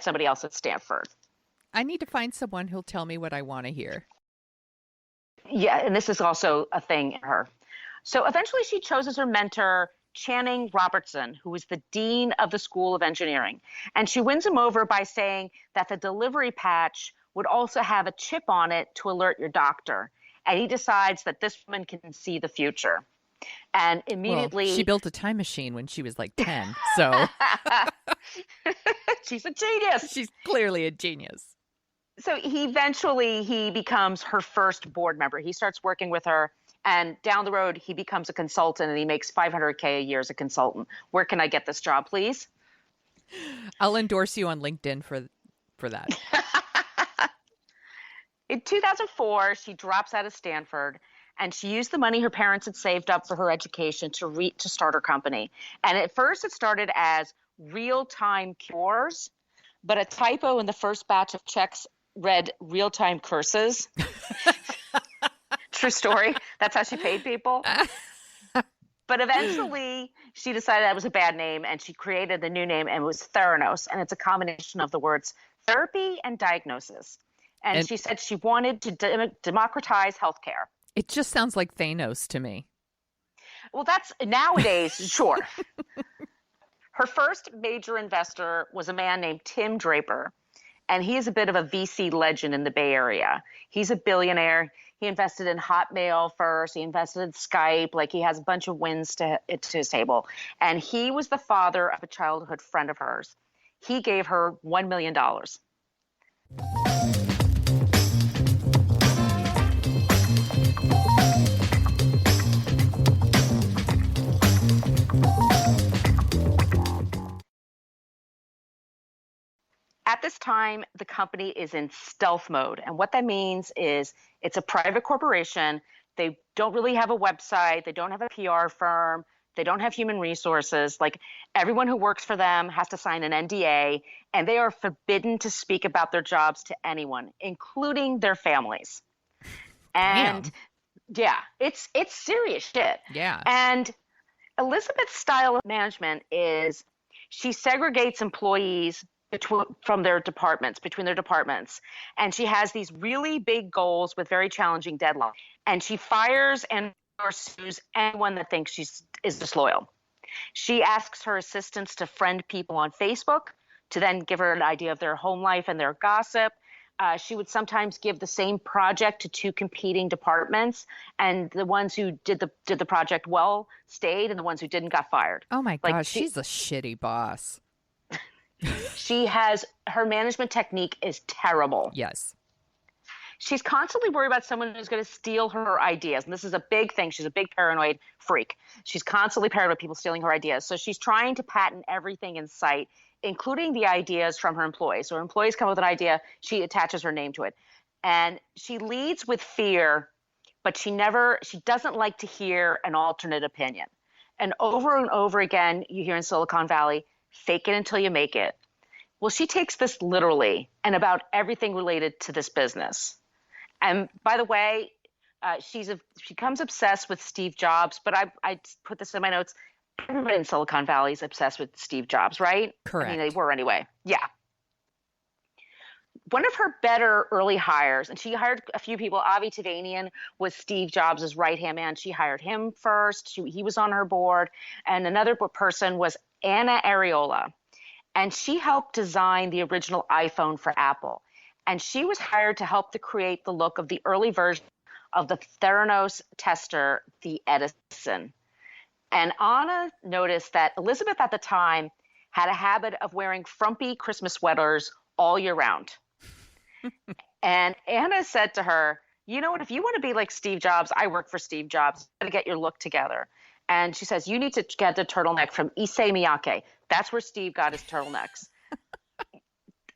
somebody else at Stanford. I need to find someone who'll tell me what I want to hear. Yeah, and this is also a thing in her. So eventually she chose as her mentor Channing Robertson, who was the dean of the School of Engineering. And she wins him over by saying that the delivery patch would also have a chip on it to alert your doctor. And he decides that this woman can see the future. And Well, she immediately, built a time machine when she was like 10, so she's a genius. she's clearly a genius. So he becomes her first board member. He starts working with her, and down the road he becomes a consultant, and he makes 500K a year as a consultant. Where can I get this job, please? I'll endorse you on LinkedIn for that. In 2004, she drops out of Stanford, and she used the money her parents had saved up for her education to start her company. And at first it started as real-time cures, but a typo in the first batch of checks read real-time curses. True story. That's how she paid people. But eventually she decided that was a bad name, and she created the new name, and it was Theranos. And it's a combination of the words therapy and diagnosis. And And she said she wanted to democratize healthcare. it just sounds like Thanos to me. Well, that's nowadays, sure. Her first major investor was a man named Tim Draper, and he is a bit of a VC legend in the Bay Area. He's a billionaire. He invested in Hotmail first. He invested in Skype. Like, he has a bunch of wins to his table. And he was the father of a childhood friend of hers. He gave her $1 million. At this time, the company is in stealth mode. And what that means is it's a private corporation. They don't really have a website. They don't have a PR firm. They don't have human resources. Like, everyone who works for them has to sign an NDA, and they are forbidden to speak about their jobs to anyone, including their families. And Damn. yeah, it's serious shit. Yeah. And Elizabeth's style of management is she segregates employees between their departments, and she has these really big goals with very challenging deadlines. And she fires and pursues anyone that thinks is disloyal. She asks her assistants to friend people on Facebook to then give her an idea of their home life and their gossip. She would sometimes give the same project to two competing departments, and the ones who did the project well stayed, and the ones who didn't got fired. Oh my Like, gosh, she's a shitty boss. her management technique is terrible. Yes. She's constantly worried about someone who's going to steal her ideas. And this is a big thing. She's a big paranoid freak. She's constantly paranoid about people stealing her ideas. So she's trying to patent everything in sight, including the ideas from her employees. So her employees come up with an idea, she attaches her name to it. And she leads with fear, but she doesn't like to hear an alternate opinion. And over again, you hear in Silicon Valley, fake it until you make it. Well, she takes this literally and about everything related to this business. And by the way, she becomes obsessed with Steve Jobs, but I put this in my notes. Everybody in Silicon Valley is obsessed with Steve Jobs, right? Correct. I mean, they were anyway. Yeah. One of her better early hires, and she hired a few people. Avi Tevanian was Steve Jobs' right-hand man. She hired him first. He was on her board. And another person was Anna Areola. And she helped design the original iPhone for Apple. And she was hired to help to create the look of the early version of the Theranos tester, the Edison. And Anna noticed that Elizabeth at the time had a habit of wearing frumpy Christmas sweaters all year round. And Anna said to her, you know what, if you want to be like Steve Jobs, I work for Steve Jobs, you got to get your look together. And she says, you need to get the turtleneck from Issey Miyake. That's where Steve got his turtlenecks.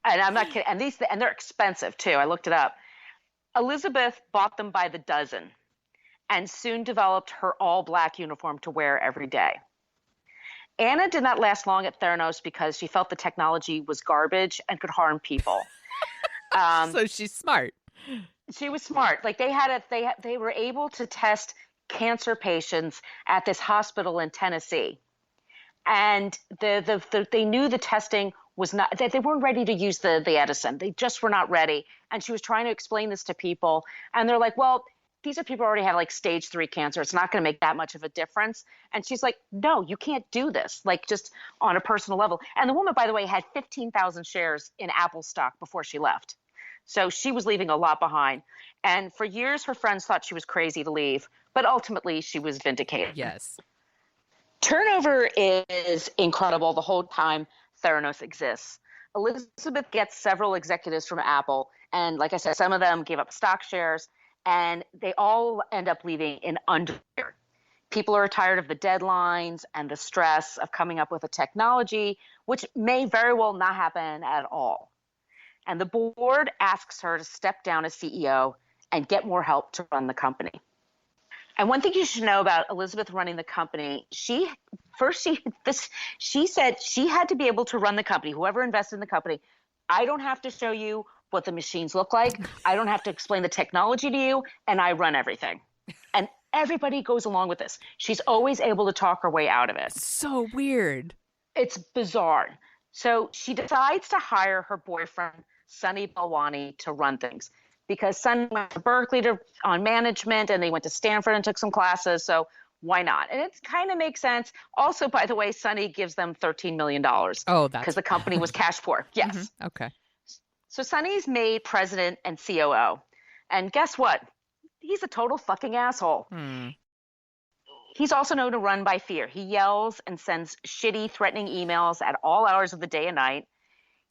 And I'm not kidding. And they're expensive too. I looked it up. Elizabeth bought them by the dozen and soon developed her all black uniform to wear every day. Anna did not last long at Theranos because she felt the technology was garbage and could harm people. So she's smart. She was smart. Like, they were able to test cancer patients at this hospital in Tennessee. And they knew the testing was not, that they weren't ready to use the Edison. They just were not ready. And she was trying to explain this to people. And they're like, well, these are people who already have like stage 3 cancer. It's not going to make that much of a difference. And she's like, no, you can't do this, like just on a personal level. And the woman, by the way, had 15,000 shares in Apple stock before she left. So she was leaving a lot behind. And for years, her friends thought she was crazy to leave, but ultimately she was vindicated. Yes. Turnover is incredible the whole time Theranos exists. Elizabeth gets several executives from Apple. And like I said, some of them gave up stock shares, and they all end up leaving in under a year. People are tired of the deadlines and the stress of coming up with a technology, which may very well not happen at all. And the board asks her to step down as CEO and get more help to run the company. And one thing you should know about Elizabeth running the company, she said she had to be able to run the company, whoever invested in the company. I don't have to show you what the machines look like. I don't have to explain the technology to you, and I run everything. And everybody goes along with this. She's always able to talk her way out of it. So weird. It's bizarre. So she decides to hire her boyfriend, Sunny Balwani, to run things, because Sunny went to Berkeley on management, and they went to Stanford and took some classes. So why not? And it kind of makes sense. Also, by the way, Sunny gives them $13 million. Oh, that's because the company was cash poor. Yes. Mm-hmm. Okay. So Sunny's made president and COO. And guess what? He's a total fucking asshole. He's also known to run by fear. He yells and sends shitty, threatening emails at all hours of the day and night.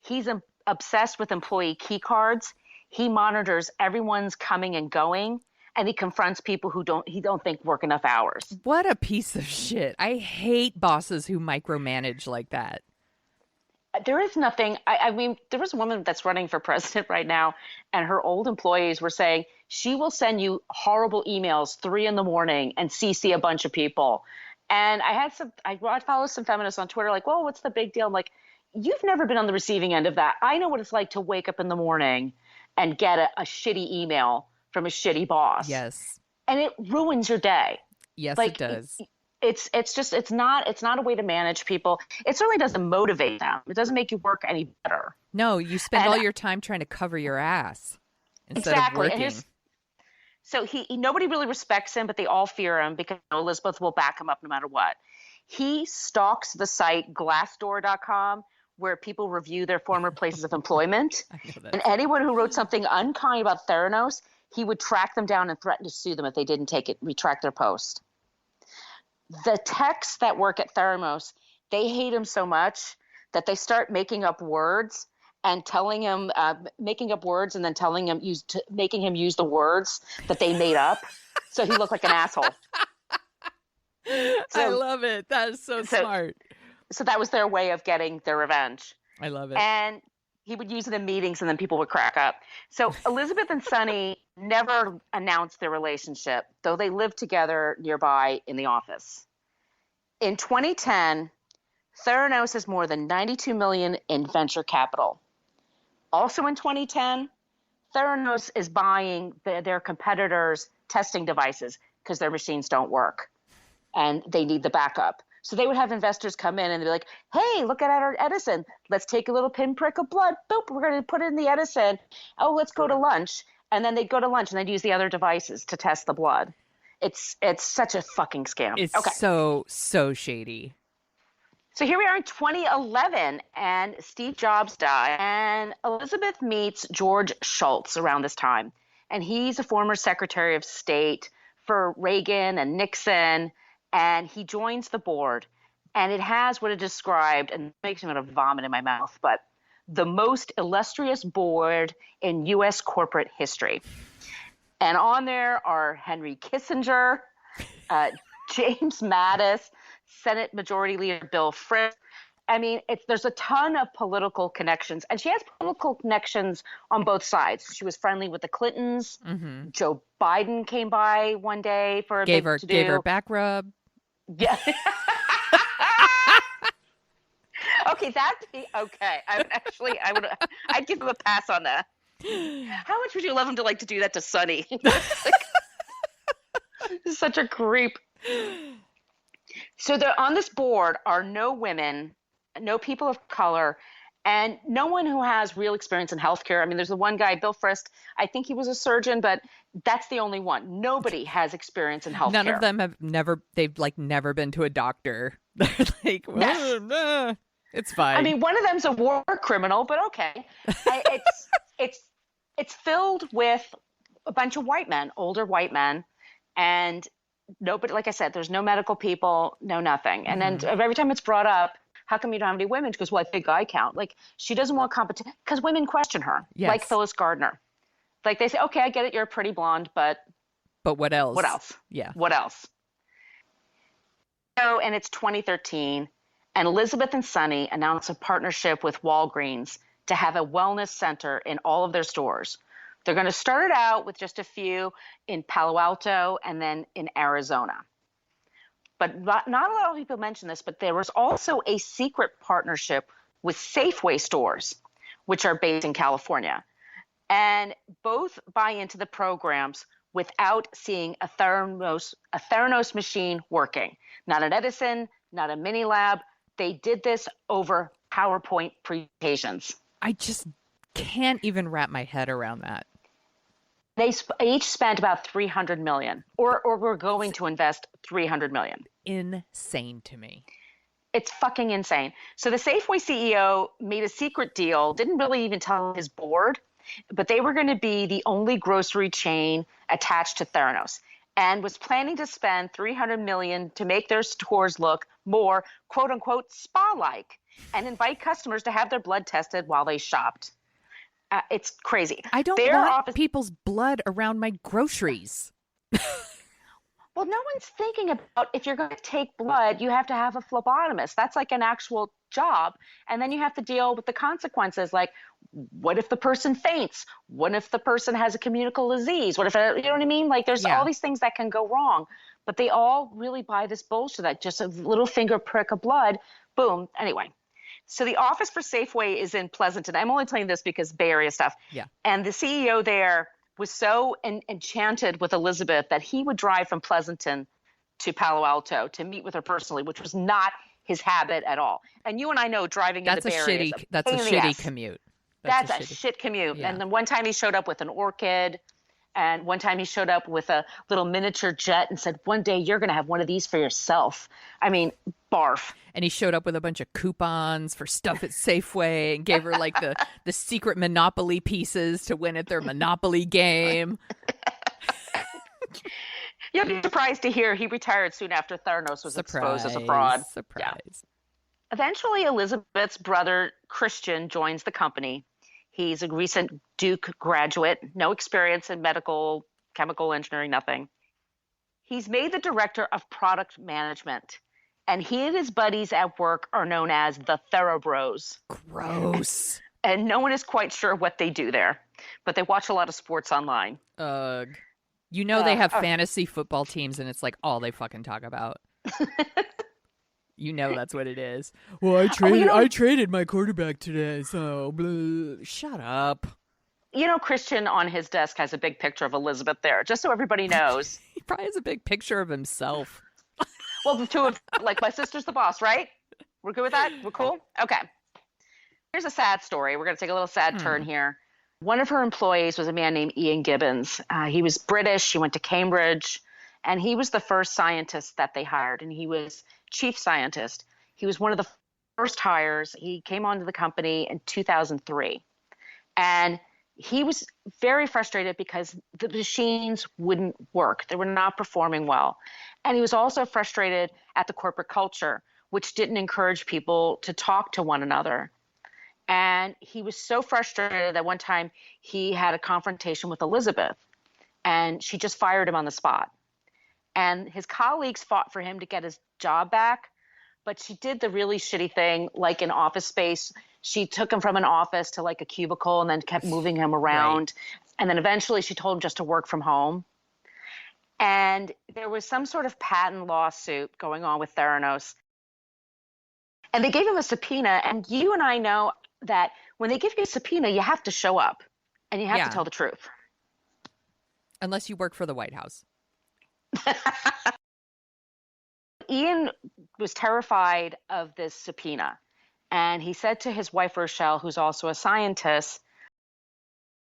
He's obsessed with employee key cards. He monitors everyone's coming and going, and he confronts people who don't think work enough hours. What a piece of shit. I hate bosses who micromanage like that. There is nothing. I mean, there was a woman that's running for president right now, and her old employees were saying she will send you horrible emails 3 a.m. and CC a bunch of people. And I follow some feminists on Twitter like, well, what's the big deal? I'm like, you've never been on the receiving end of that. I know what it's like to wake up in the morning and get a shitty email from a shitty boss. Yes. And it ruins your day. Yes, like, it does. It's not a way to manage people. It certainly doesn't motivate them. It doesn't make you work any better. No, you spend all your time trying to cover your ass instead of working. So nobody really respects him, but they all fear him because Elizabeth will back him up no matter what. He stalks the site Glassdoor.com, where people review their former places of employment. And anyone who wrote something unkind about Theranos, he would track them down and threaten to sue them if they didn't retract their post. The techs that work at Theranos, they hate him so much that they start making up words and telling him, making him use the words that they made up. So he looked like an asshole. I love it. That is so smart. So that was their way of getting their revenge. I love it. And he would use it in meetings, and then people would crack up. So Elizabeth and Sunny never announced their relationship, though they lived together nearby in the office. In 2010, Theranos has more than $92 million in venture capital. Also in 2010, Theranos is buying their competitors' testing devices because their machines don't work, and they need the backup. So they would have investors come in and they'd be like, hey, look at our Edison. Let's take a little pinprick of blood. Boop, we're going to put it in the Edison. Oh, let's go to lunch. And then they'd go to lunch and they'd use the other devices to test the blood. It's such a fucking scam. It's so shady. So here we are in 2011, and Steve Jobs died. And Elizabeth meets George Shultz around this time. And he's a former Secretary of State for Reagan and Nixon. And he joins the board, and it has what it described, and it makes me want to vomit in my mouth, but the most illustrious board in U.S. corporate history. And on there are Henry Kissinger, James Mattis, Senate Majority Leader Bill Frist. I mean, there's a ton of political connections, and she has political connections on both sides. She was friendly with the Clintons. Mm-hmm. Joe Biden came by one day for gave her a back rub. Yeah. Okay, okay. I'd give him a pass on that. How much would you love him to do that to Sunny? He's such a creep. So on this board are no women, no people of color, And no one who has real experience in healthcare. I mean, there's the one guy, Bill Frist. I think he was a surgeon, but that's the only one. Nobody has experience in None of healthcare. them have never, they've like never been to a doctor. They're like, Yes. well, nah, it's I fine. mean, one of them's a war criminal, but okay. It's it's filled with a bunch of white men, older white men, and nobody. Like I said, there's no medical people, no nothing. And then every time it's brought up, how come you don't have any women? She goes, well, I think I count. Like she doesn't want competition because women question her, like Yes. Phyllis Gardner. Like they say, okay, I get it, you're a pretty blonde, but But what what else? else? Yeah. What else? So, and it's 2013, and Elizabeth and Sunny announced a partnership with Walgreens to have a wellness center in all of their stores. They're going to start it out with just a few in Palo Alto and then in Arizona. But not a lot of people mention this, but there was also a secret partnership with Safeway stores, which are based in California. And both buy into the programs without seeing a Theranos machine working. Not an Edison, not a MiniLab. They did this over PowerPoint presentations. I just can't even wrap my head around that. They each spent about 300 million, or we're going to invest 300 million. Insane to me. It's fucking insane. So the Safeway CEO made a secret deal, didn't really even tell his board, but they were going to be the only grocery chain attached to Theranos and was planning to spend 300 million to make their stores look more quote unquote spa-like and invite customers to have their blood tested while they shopped. It's crazy. I don't want people's blood around my groceries. Well, no one's thinking about if you're going to take blood, you have to have a phlebotomist. That's like an actual job. And then you have to deal with the consequences. Like, what if the person faints? What if the person has a communicable disease? What if, you know what I mean? Like, there's all these things that can go wrong. But they all really buy this bullshit that just a little finger prick of blood, boom. Anyway. So the office for Safeway is in Pleasanton. I'm only telling this because Bay Area stuff. Yeah. And the CEO there was so enchanted with Elizabeth that he would drive from Pleasanton to Palo Alto to meet with her personally, which was not his habit at all. And you and I know driving in the Bay Area that's a shitty commute. That's a shit commute. Yeah. And then one time he showed up with an orchid. And one time he showed up with a little miniature jet and said, one day you're going to have one of these for yourself. I mean, barf. And he showed up with a bunch of coupons for stuff at Safeway and gave her like the secret Monopoly pieces to win at their Monopoly game. You'll be surprised to hear he retired soon after Theranos was exposed as a fraud. Surprise. Yeah. Eventually, Elizabeth's brother, Christian, joins the company. He's a recent Duke graduate, no experience in medical, chemical engineering, nothing. He's made the director of product management, and he and his buddies at work are known as the Thoroughbros. Gross. And no one is quite sure what they do there, but they watch a lot of sports online. Ugh. You know they have fantasy football teams, and it's like all they fucking talk about. You know that's what it is. Well, I traded my quarterback today, so blah. Shut up. You know, Christian on his desk has a big picture of Elizabeth there, just so everybody knows. He probably has a big picture of himself. Well, the two of, like, my sister's the boss, right? We're good with that? We're cool? Okay. Here's a sad story. We're going to take a little sad turn here. One of her employees was a man named Ian Gibbons. He was British. He went to Cambridge. And he was the first scientist that they hired, and he was chief scientist. He was one of the first hires. He came onto the company in 2003. And he was very frustrated because the machines wouldn't work. They were not performing well. And he was also frustrated at the corporate culture, which didn't encourage people to talk to one another. And he was so frustrated that one time he had a confrontation with Elizabeth, and she just fired him on the spot. And his colleagues fought for him to get his job back, but she did the really shitty thing, like in Office Space. She took him from an office to like a cubicle and then kept moving him around. Right. And then eventually she told him just to work from home. And there was some sort of patent lawsuit going on with Theranos. And they gave him a subpoena. And you and I know that when they give you a subpoena, you have to show up and you have to tell the truth. Unless you work for the White House. Ian was terrified of this subpoena, And he said to his wife, Rochelle, who's also a scientist,